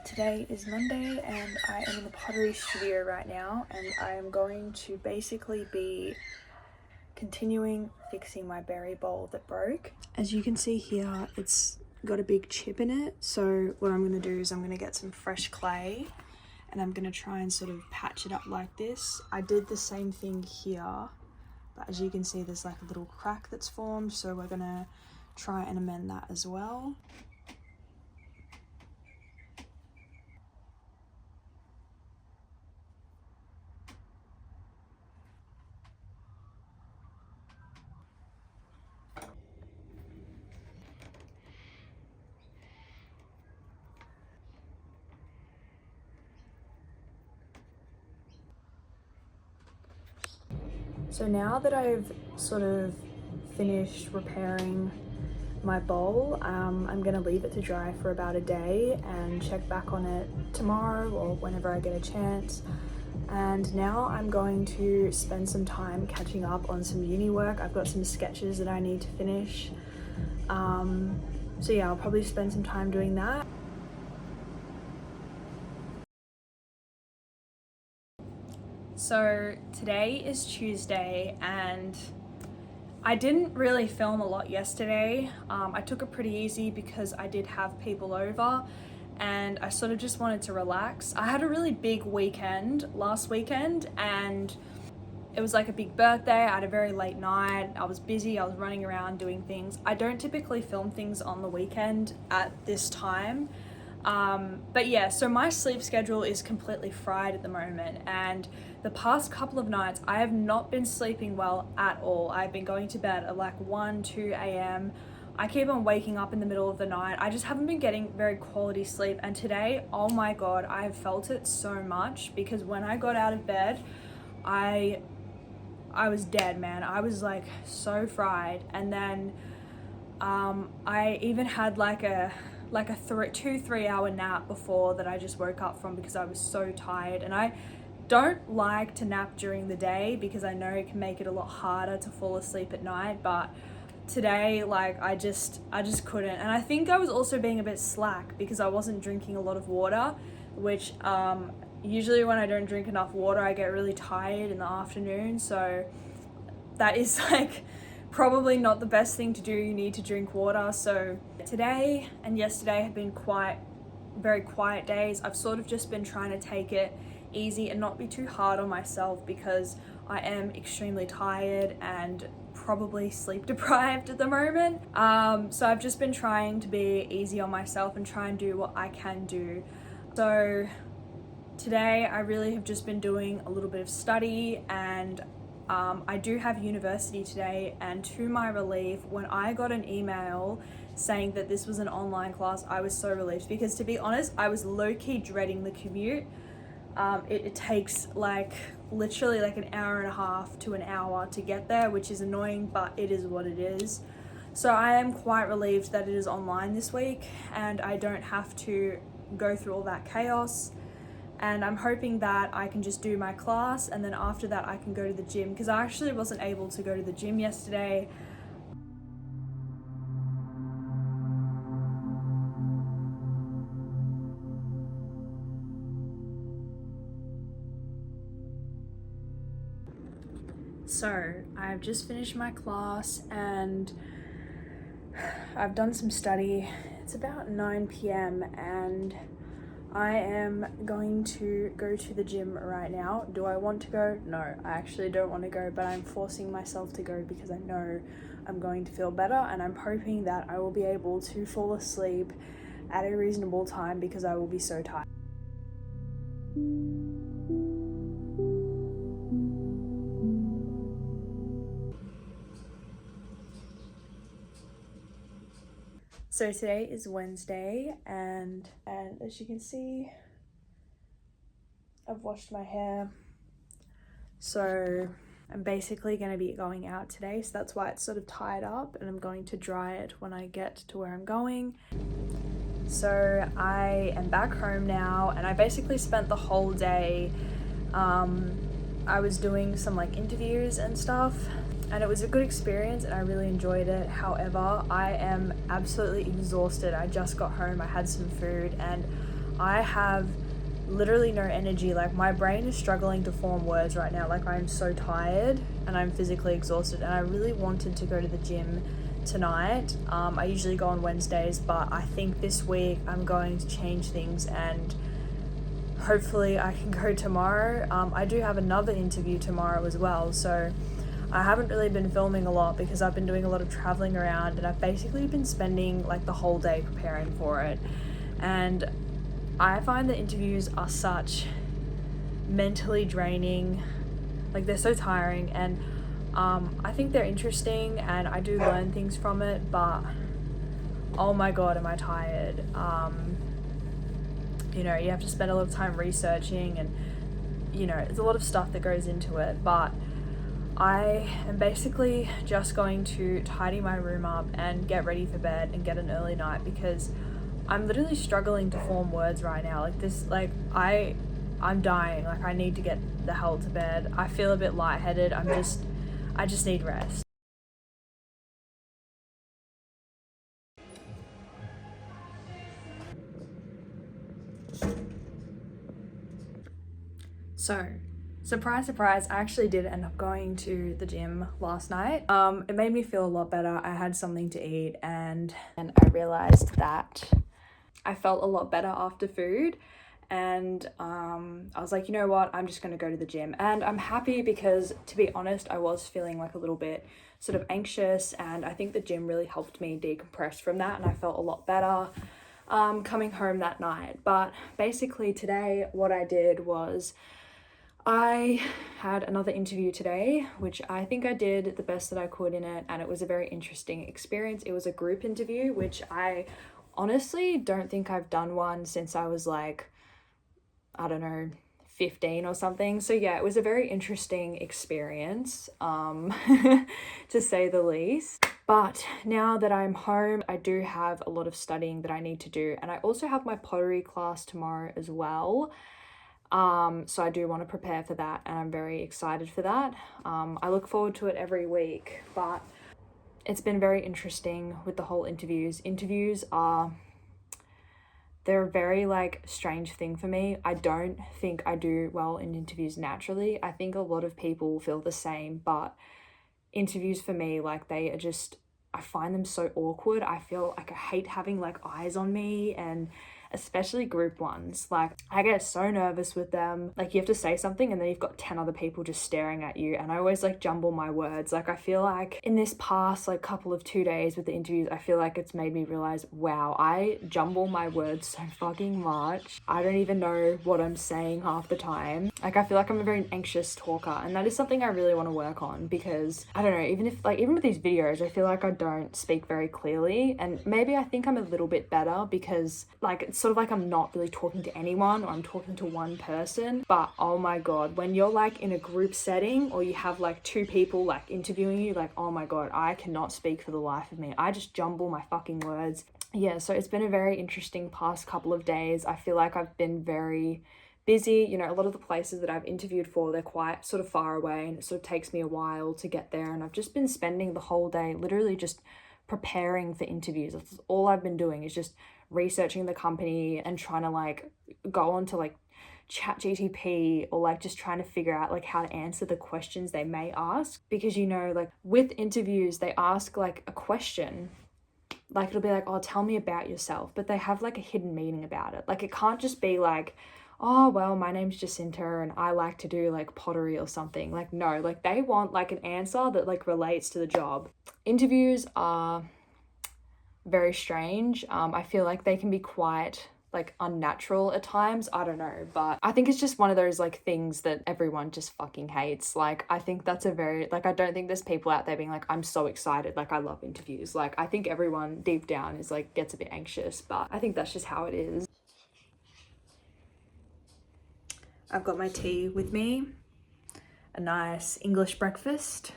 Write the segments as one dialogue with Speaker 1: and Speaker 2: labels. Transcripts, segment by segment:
Speaker 1: Today is Monday and I am in the pottery studio right now, and I am going to basically be continuing fixing my berry bowl that broke. As you can see here, it's got a big chip in it, so what I'm going to do is I'm going to get some fresh clay and I'm going to try and sort of patch it up like this. I did the same thing here, but as you can see there's like a little crack that's formed, so we're going to try and amend that as well. So now that I've sort of finished repairing my bowl, I'm gonna leave it to dry for about a day and check back on it tomorrow or whenever I get a chance. And now I'm going to spend some time catching up on some uni work. I've got some sketches that I need to finish. So yeah, I'll probably spend some time doing that. So today is Tuesday and I didn't really film a lot yesterday. I took it pretty easy because I did have people over and I sort of just wanted to relax. I had a really big weekend last weekend and it was like a big birthday. I had a very late night. I was busy. I was running around doing things. I don't typically film things on the weekend at this time. But yeah, so my sleep schedule is completely fried at the moment, and the past couple of nights I have not been sleeping well at all. I've been going to bed at like 1, 2 a.m. I keep on waking up in the middle of the night. I just haven't been getting very quality sleep, and today, oh my god, I have felt it so much because when I got out of bed, I was dead, man. I was like so fried, and then I even had like a 2-3 hour nap before that I just woke up from because I was so tired. And I don't like to nap during the day because I know it can make it a lot harder to fall asleep at night, but today like I just couldn't. And I think I was also being a bit slack because I wasn't drinking a lot of water, which usually when I don't drink enough water I get really tired in the afternoon, so that is like probably not the best thing to do. You need to drink water. So today and yesterday have been very quiet days. I've sort of just been trying to take it easy and not be too hard on myself because I am extremely tired and probably sleep deprived at the moment. So I've just been trying to be easy on myself and try and do what I can do. So today I really have just been doing a little bit of study, and I do have university today, and to my relief, when I got an email saying that this was an online class, I was so relieved because, to be honest, I was low-key dreading the commute. It takes like literally like an hour and a half to an hour to get there, which is annoying, but it is what it is. So I am quite relieved that it is online this week and I don't have to go through all that chaos. And I'm hoping that I can just do my class and then after that I can go to the gym, because I actually wasn't able to go to the gym yesterday. So I've just finished my class and I've done some study. It's about 9 p.m. and I am going to go to the gym right now. Do I want to go? No, I actually don't want to go, but I'm forcing myself to go because I know I'm going to feel better, and I'm hoping that I will be able to fall asleep at a reasonable time because I will be so tired. So today is Wednesday and as you can see, I've washed my hair. So I'm basically going to be going out today, so that's why it's sort of tied up, and I'm going to dry it when I get to where I'm going. So I am back home now and I basically spent the whole day, I was doing some like interviews and stuff, and it was a good experience and I really enjoyed it. However, I am absolutely exhausted. I just got home, I had some food, and I have literally no energy. Like, my brain is struggling to form words right now. Like, I'm so tired and I'm physically exhausted, and I really wanted to go to the gym tonight. I usually go on Wednesdays, but I think this week I'm going to change things and hopefully I can go tomorrow. I do have another interview tomorrow as well, so I haven't really been filming a lot because I've been doing a lot of traveling around, and I've basically been spending like the whole day preparing for it. And I find the interviews are such mentally draining, like they're so tiring, and I think they're interesting and I do learn things from it, but oh my god, am I tired. You know, you have to spend a lot of time researching, and you know, there's a lot of stuff that goes into it, but I am basically just going to tidy my room up and get ready for bed and get an early night, because I'm literally struggling to form words right now. Like this, like I'm dying. Like, I need to get the hell to bed. I feel a bit lightheaded. I just need rest. So, surprise, surprise, I actually did end up going to the gym last night. It made me feel a lot better. I had something to eat, and I realized that I felt a lot better after food. And I was like, you know what, I'm just going to go to the gym. And I'm happy because, to be honest, I was feeling like a little bit sort of anxious, and I think the gym really helped me decompress from that, and I felt a lot better coming home that night. But basically today what I did was I had another interview today, which I think I did the best that I could in it, and it was a very interesting experience. It was a group interview, which I honestly don't think I've done one since I was like, I don't know, 15 or something. So yeah, it was a very interesting experience, to say the least. But now that I'm home, I do have a lot of studying that I need to do, and I also have my pottery class tomorrow as well. So I do want to prepare for that, and I'm very excited for that. I look forward to it every week, but it's been very interesting with the whole interviews. They're a very like strange thing for me. I don't think I do well in interviews naturally. I think a lot of people feel the same, but interviews for me, like, they are just, I find them so awkward. I feel like I hate having like eyes on me, and especially group ones. Like, I get so nervous with them. Like, you have to say something and then you've got 10 other people just staring at you, and I always like jumble my words. Like, I feel like in this past like couple of 2 days with the interviews, I feel like it's made me realize, wow, I jumble my words so fucking much. I don't even know what I'm saying half the time. Like, I feel like I'm a very anxious talker, and that is something I really want to work on, because I don't know, even with these videos, I feel like I don't speak very clearly, and maybe I think I'm a little bit better because like it's sort of like I'm not really talking to anyone, or I'm talking to one person. But oh my god, when you're like in a group setting, or you have like two people like interviewing you, like, oh my god, I cannot speak for the life of me. I just jumble my fucking words. Yeah, so it's been a very interesting past couple of days. I feel like I've been very busy. You know, a lot of the places that I've interviewed for, they're quite sort of far away, and it sort of takes me a while to get there, and I've just been spending the whole day literally just preparing for interviews. That's all I've been doing, is just researching the company and trying to like go on to like ChatGTP, or like just trying to figure out like how to answer the questions they may ask. Because, you know, like with interviews, they ask like a question, like it'll be like, oh, tell me about yourself, but they have like a hidden meaning about it. Like, it can't just be like, oh, well, my name's Jacinta and I like to do like pottery or something. Like, no, like they want like an answer that like relates to the job. Interviews are very strange. I feel like they can be quite like unnatural at times. I don't know, but I think it's just one of those like things that everyone just fucking hates. Like, I think that's a very, like, I don't think there's people out there being like, I'm so excited, like I love interviews. Like, I think everyone deep down is like gets a bit anxious, but I think that's just how it is. I've got my tea with me, a nice English breakfast,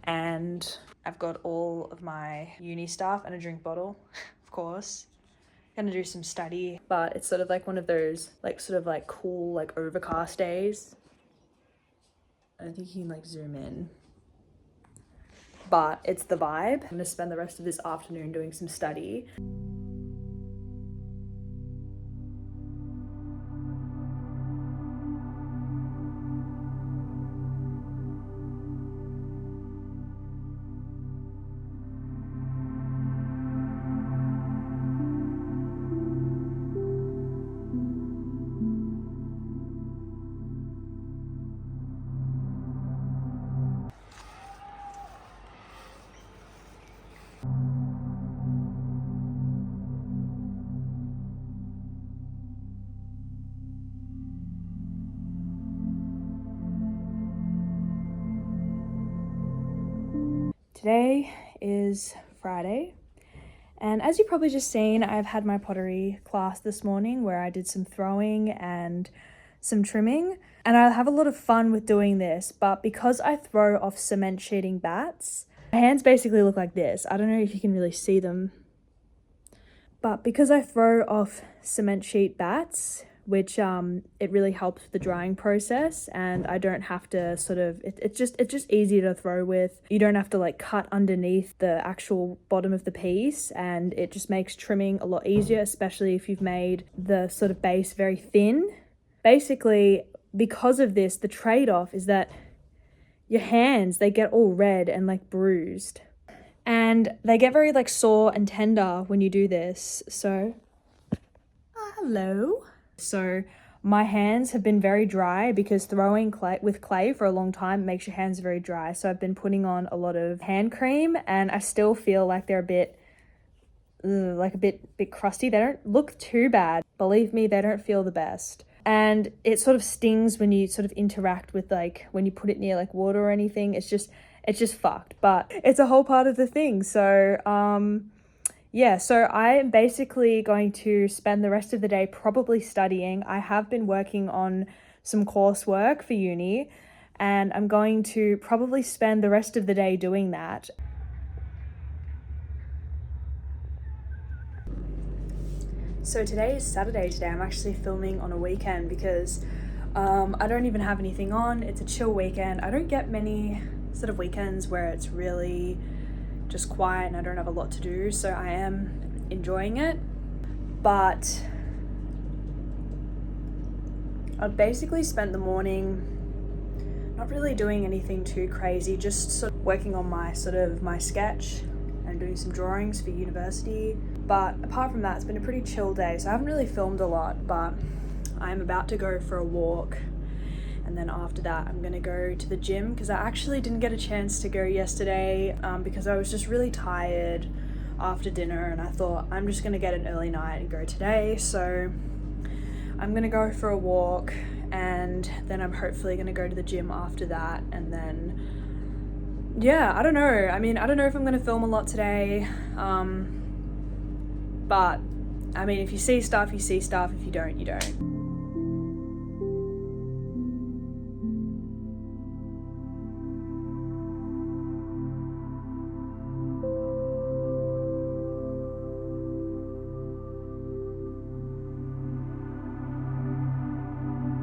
Speaker 1: and I've got all of my uni stuff and a drink bottle, of course. Gonna do some study, but it's sort of like one of those like sort of like cool like overcast days. I don't think you can like zoom in, but it's the vibe. I'm gonna spend the rest of this afternoon doing some study. Today is Friday, and as you've probably just seen, I've had my pottery class this morning where I did some throwing and some trimming, and I have a lot of fun with doing this, but because I throw off cement sheeting bats, my hands basically look like this. I don't know if you can really see them, but because I throw off cement sheet bats, which it really helps with the drying process, and I don't have to it's just easier to throw with. You don't have to like cut underneath the actual bottom of the piece, and it just makes trimming a lot easier, especially if you've made the sort of base very thin. Basically, because of this, the trade-off is that your hands, they get all red and like bruised, and they get very like sore and tender when you do this. So hello. So my hands have been very dry because throwing clay for a long time makes your hands very dry. So I've been putting on a lot of hand cream, and I still feel like they're a bit crusty. They don't look too bad. Believe me, they don't feel the best. And it sort of stings when you sort of interact with like when you put it near like water or anything. It's just fucked, but it's a whole part of the thing. So yeah, so I'm basically going to spend the rest of the day probably studying. I have been working on some coursework for uni, and I'm going to probably spend the rest of the day doing that. So today is Saturday today. I'm actually filming on a weekend because I don't even have anything on. It's a chill weekend. I don't get many sort of weekends where it's really just quiet and I don't have a lot to do, so I am enjoying it. But I've basically spent the morning not really doing anything too crazy, just sort of working on my sketch and doing some drawings for university. But apart from that, it's been a pretty chill day, so I haven't really filmed a lot, but I'm about to go for a walk. And then after that, I'm gonna go to the gym because I actually didn't get a chance to go yesterday because I was just really tired after dinner, and I thought I'm just gonna get an early night and go today. So I'm gonna go for a walk, and then I'm hopefully gonna go to the gym after that. And then, yeah, I don't know. I mean, I don't know if I'm gonna film a lot today, but I mean, if you see stuff, you see stuff. If you don't, you don't.